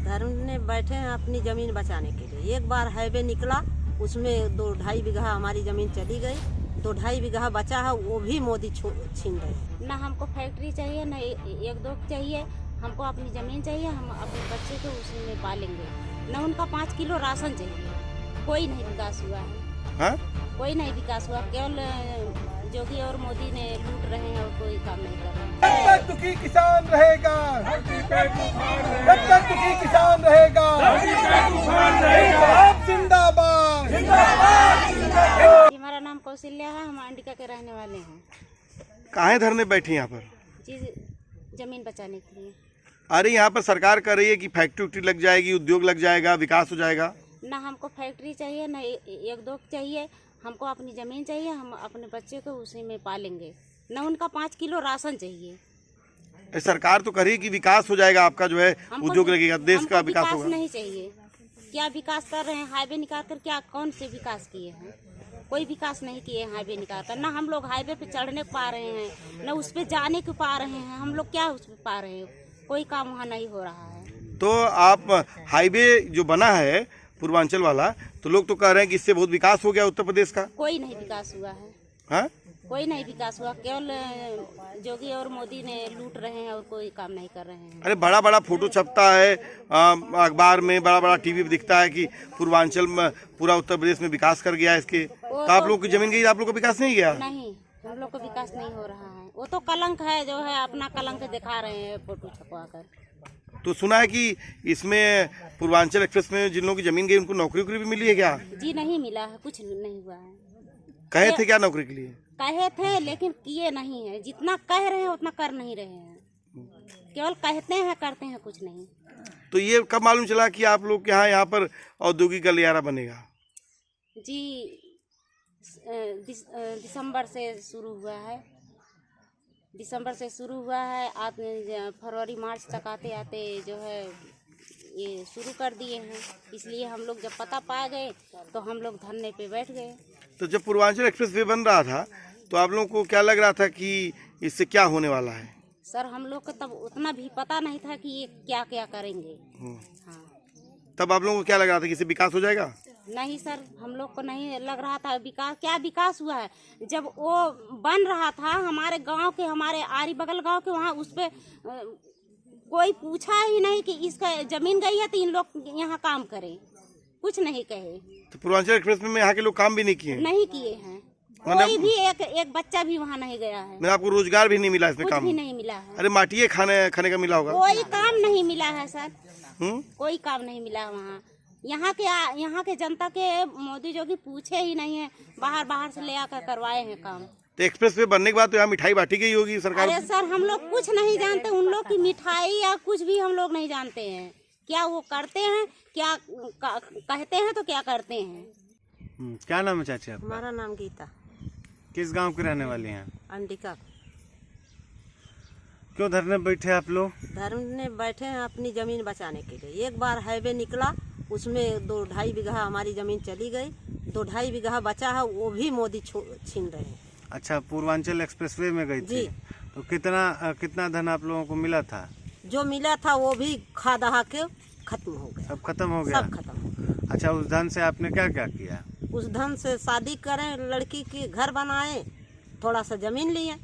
धरने बैठे हैं अपनी ज़मीन बचाने के लिए। एक बार हाईवे निकला, उसमें 2-2.5 बीघा हमारी ज़मीन चली गई, 2-2.5 बीघा बचा है, वो भी मोदी छीन रहे। ना हमको फैक्ट्री चाहिए, ना 1-2 चाहिए, हमको अपनी ज़मीन चाहिए। हम अपने बच्चे को उसी में पालेंगे। ना उनका 5 किलो राशन चाहिए। कोई नहीं विकास हुआ है। हाँ? कोई नहीं विकास हुआ, केवल योगी और मोदी ने लूट रहे हैं और कोई काम नहीं कर रहे हैं। जब तक दुखी किसान रहेगा, जब तक दुखी किसान रहेगा, आप जिंदाबाद। हमारा नाम कौशल्या है, हम अंडिका के रहने वाले हैं। काहे धरने बैठे यहाँ पर? जी, जमीन बचाने के लिए। अरे यहाँ पर सरकार कर रही है कि फैक्ट्री उक्ट्री लग जाएगी, उद्योग लग जाएगा, विकास हो जाएगा। ना हमको फैक्ट्री चाहिए, ना 1-2 चाहिए, हमको अपनी ज़मीन चाहिए। हम अपने बच्चे को उसी में पालेंगे। ना उनका 5 किलो राशन चाहिए। सरकार तो कर रही है कि विकास हो जाएगा, आपका जो है उद्योग लगेगा, देश का विकास होगा। नहीं चाहिए। क्या विकास कर रहे हैं? हाईवे निकाल कर क्या कौन से विकास किए हैं? कोई विकास नहीं किए हैं हाईवे निकाल कर। ना हम लोग हाईवे पे चढ़ने को पा रहे हैं, ना उस पे जाने को पा रहे हैं। हम लोग क्या उस पे पा रहे हैं? कोई काम वहाँ नहीं हो रहा है। तो आप हाईवे जो बना है पूर्वांचल वाला, तो लोग तो कह रहे हैं कि इससे बहुत विकास हो गया उत्तर प्रदेश का। कोई नहीं विकास हुआ है। हाँ? कोई नहीं विकास हुआ, केवल योगी और मोदी ने लूट रहे हैं और कोई काम नहीं कर रहे हैं। अरे बड़ा बड़ा फोटो छपता है अखबार में, बड़ा बड़ा टीवी पे दिखता है कि पूर्वांचल में, पूरा उत्तर प्रदेश में विकास कर गया है इसके। तो आप लोगों की जमीन गई, आप लोग को विकास नहीं गया? नहीं, हम लोग को विकास नहीं हो रहा है। वो तो कलंक है, जो है अपना कलंक दिखा रहे हैं फोटो छपवा कर। तो सुना है कि इसमें पूर्वांचल एक्सप्रेस में जिन लोगों की जमीन गई उनको नौकरी भी मिली है क्या? जी नहीं मिला है, कुछ नहीं हुआ है। कहे थे क्या नौकरी के लिए? कहे थे, लेकिन किए नहीं है। जितना कह रहे हैं उतना कर नहीं रहे हैं। केवल कहते हैं, करते हैं कुछ नहीं। तो ये कब मालूम चला कि आप लोग के यहाँ पर औद्योगिक गलियारा बनेगा? जी, दिसंबर से शुरू हुआ है। दिसंबर से शुरू हुआ है, आज फरवरी मार्च तक आते आते जो है ये शुरू कर दिए हैं। इसलिए हम लोग जब पता पा गए तो हम लोग धरने पे बैठ गए। तो जब पूर्वांचल एक्सप्रेस वे बन रहा था तो आप लोगों को क्या लग रहा था कि इससे क्या होने वाला है? सर, हम लोग को तब उतना भी पता नहीं था कि ये क्या क्या करेंगे। हाँ। तब आप लोगों को क्या लग रहा था कि इससे विकास हो जाएगा? नहीं सर, हम लोग को नहीं लग रहा था विकास। क्या विकास हुआ है? जब वो बन रहा था हमारे गांव के, हमारे आरी बगल गांव के, वहाँ उस पे कोई पूछा ही नहीं कि इसका जमीन गई है तो इन लोग यहाँ काम करें। कुछ नहीं कहे। तो पूर्वांचल एक्सप्रेस में यहाँ के लोग काम भी नहीं किए? नहीं किए हैं। कोई भी एक बच्चा भी वहाँ नहीं गया है। आपको रोजगार भी नहीं मिला इसमें? कुछ काम भी नहीं मिला है। अरे माटिए खाने का मिला होगा? कोई काम नहीं मिला है सर। कोई काम नहीं मिला वहाँ। यहाँ के जनता के मोदी जोगी पूछे ही नहीं है। बाहर से ले आकर करवाए हैं काम। तो एक्सप्रेस वे बनने के बाद तो यहाँ मिठाई बांटी गई होगी सरकार? अरे सर, हम लोग कुछ नहीं जानते। उन लोग की मिठाई या कुछ भी हम लोग नहीं जानते हैं। क्या वो करते हैं, क्या कहते हैं तो क्या करते हैं। क्या नाम है चाची आपका? हमारा नाम गीता। किस गांव के रहने वाले हैं? अंडिका। क्यों धरने बैठे आप लोग? धरने बैठे हैं अपनी ज़मीन बचाने के लिए। एक बार हाईवे निकला, उसमें 2-2.5 बीघा हमारी ज़मीन चली गई, 2-2.5 बीघा बचा है, वो भी मोदी छीन रहे हैं। अच्छा, पूर्वांचल एक्सप्रेसवे में गई थी? तो कितना धन आप लोगों को मिला था? जो मिला था वो भी खा दहा के खत्म हो गया। सब खत्म हो गया? सब खत्म हो गया। अच्छा, उस धन से आपने क्या क्या किया? उस धन से शादी करें, लड़की की घर बनाए, थोड़ा सा जमीन लिए।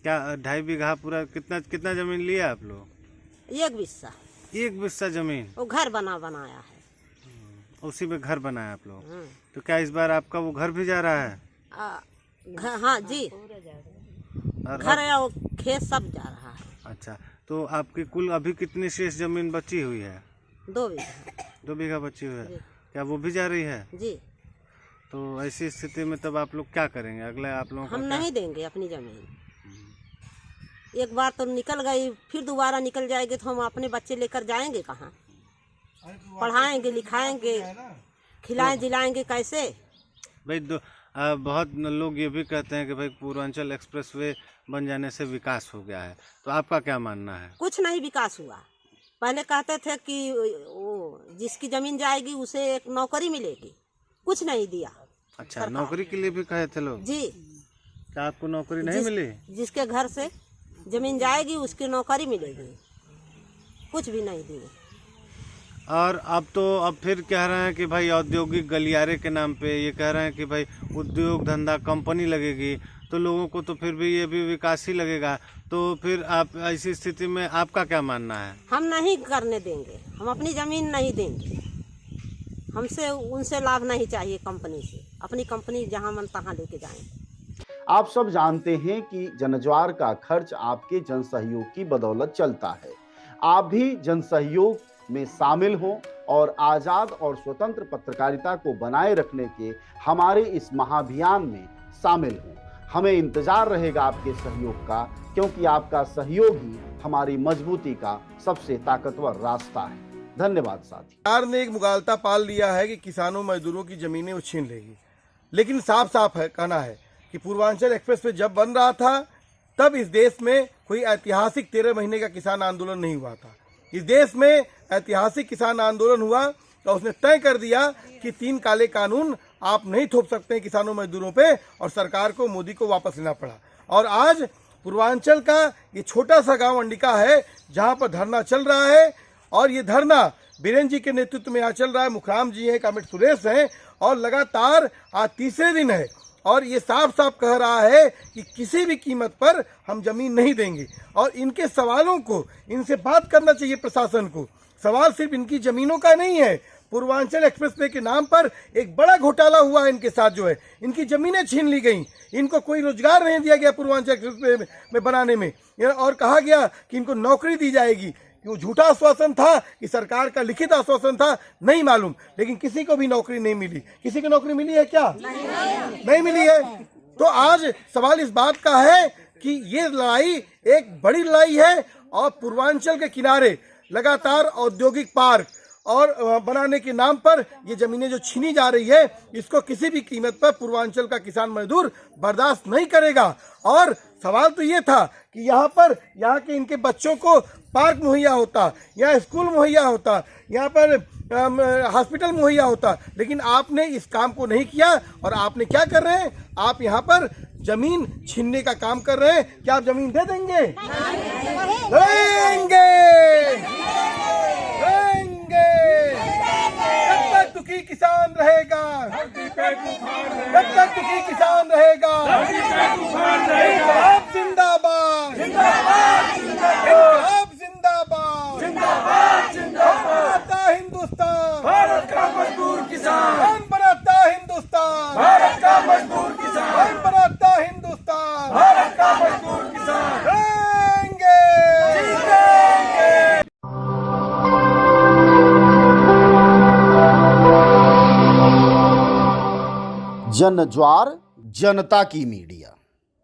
क्या 2.5 बीघा पूरा कितना जमीन लिया आप लोग? 1 बिस्सा। 1 बिस्सा जमीन? वो घर बनाया है। उसी में घर बनाया आप लोग? तो क्या इस बार आपका वो घर भी जा रहा है? हाँ जी, घर या वो खेत सब जा रहा है। अच्छा, तो आपकी कुल अभी कितनी शेष जमीन बची हुई है? 2 बीघा। 2 बीघा बची हुई है। क्या वो भी जा रही है? जी। तो ऐसी स्थिति में तब आप लोग क्या करेंगे? अगले आप लोगों हम नहीं देंगे अपनी जमीन। एक बार तो निकल गई, फिर दोबारा निकल जाएगी तो हम अपने बच्चे लेकर जाएंगे कहाँ? पढ़ाएंगे, लिखाएंगे, खिलाएं जिलाएंगे कैसे? भाई बहुत लोग ये भी कहते हैं कि भाई पूर्वांचल एक्सप्रेसवे बन जाने से विकास हो गया है, तो आपका क्या मानना है? कुछ नहीं विकास हुआ। पहले कहते थे कि वो जिसकी जमीन जाएगी उसे एक नौकरी मिलेगी, कुछ नहीं दिया। अच्छा, नौकरी के लिए भी कहे थे लोग? जी। क्या आपको नौकरी नहीं मिली? जिसके घर से जमीन जाएगी उसकी नौकरी मिलेगी। कुछ भी नहीं दिए। और अब फिर कह रहे हैं कि भाई औद्योगिक गलियारे के नाम पे ये कह रहे हैं कि भाई उद्योग धंधा कंपनी लगेगी, तो लोगों को तो फिर भी ये भी विकास ही लगेगा। तो फिर आप ऐसी स्थिति में आपका क्या मानना है? हम नहीं करने देंगे, हम अपनी ज़मीन नहीं देंगे। हमसे उनसे लाभ नहीं चाहिए कंपनी से, अपनी कंपनी जहाँ मन तहाँ लेके जाएं। आप सब जानते हैं कि जनज्वार का खर्च आपके जनसहयोग की बदौलत चलता है। आप भी जनसहयोग में शामिल हों और आज़ाद और स्वतंत्र पत्रकारिता को बनाए रखने के हमारे इस महाअभियान में शामिल हों। हमें इंतजार रहेगा आपके सहयोग का, क्योंकि आपका सहयोग ही हमारी मजबूती का सबसे ताकतवर रास्ता है। धन्यवाद साथी। सरकार ने एक मुगालता पाल लिया है कि किसानों मजदूरों की जमीनें वो छीन लेगी, लेकिन साफ साफ है कहना है कि पूर्वांचल एक्सप्रेस वे जब बन रहा था तब इस देश में कोई ऐतिहासिक 13 महीने का किसान आंदोलन नहीं हुआ था। इस देश में ऐतिहासिक किसान आंदोलन हुआ तो उसने तय कर दिया कि 3 काले कानून आप नहीं थोप सकते हैं किसानों मजदूरों पे, और सरकार को, मोदी को वापस लेना पड़ा। और आज पूर्वांचल का ये छोटा सा गांव अंडिका है जहां पर धरना चल रहा है, और ये धरना बीरेन जी के नेतृत्व में यहाँ चल रहा है। मुखराम जी हैं, कामेट सुरेश हैं, और लगातार आज तीसरे दिन है, और ये साफ साफ कह रहा है कि किसी भी कीमत पर हम जमीन नहीं देंगे। और इनके सवालों को, इनसे बात करना चाहिए प्रशासन को। सवाल सिर्फ इनकी जमीनों का नहीं है, पूर्वांचल एक्सप्रेसवे के नाम पर एक बड़ा घोटाला हुआ है इनके साथ, जो है इनकी जमीनें छीन ली गई, इनको कोई रोजगार नहीं दिया गया पूर्वांचल एक्सप्रेसवे में बनाने में, और कहा गया कि इनको नौकरी दी जाएगी। वो झूठा आश्वासन था कि सरकार का लिखित आश्वासन था, नहीं मालूम, लेकिन किसी को भी नौकरी नहीं मिली। किसी को नौकरी मिली है क्या? नहीं मिली है। तो आज सवाल इस बात का है कि ये लड़ाई एक बड़ी लड़ाई है, और पूर्वांचल के किनारे लगातार औद्योगिक पार्क और बनाने के नाम पर ये जमीनें जो छीनी जा रही है, इसको किसी भी कीमत पर पूर्वांचल का किसान मजदूर बर्दाश्त नहीं करेगा। और सवाल तो ये था कि यहाँ के इनके बच्चों को पार्क मुहैया होता, यहाँ स्कूल मुहैया होता, यहाँ पर हॉस्पिटल मुहैया होता, लेकिन आपने इस काम को नहीं किया। और आपने क्या कर रहे हैं? आप यहाँ पर जमीन छीनने का काम कर रहे हैं। क्या आप जमीन दे देंगे? देंगे, देंगे। जब तक दुखी किसान रहेगा, जब तक दुखी किसान रहेगा, इंकलाब जिंदाबाद, इंकलाब जिंदाबाद, कौन बनाता हिंदुस्तान? भारत का मजदूर किसान। कौन बनाता हिंदुस्तान? भारत का मजदूर किसान। कौन बनाता हिंदुस्तान? भारत का मजदूर किसान। देंगे, जीतेंगे। जनज्वार, जनता की मीडिया।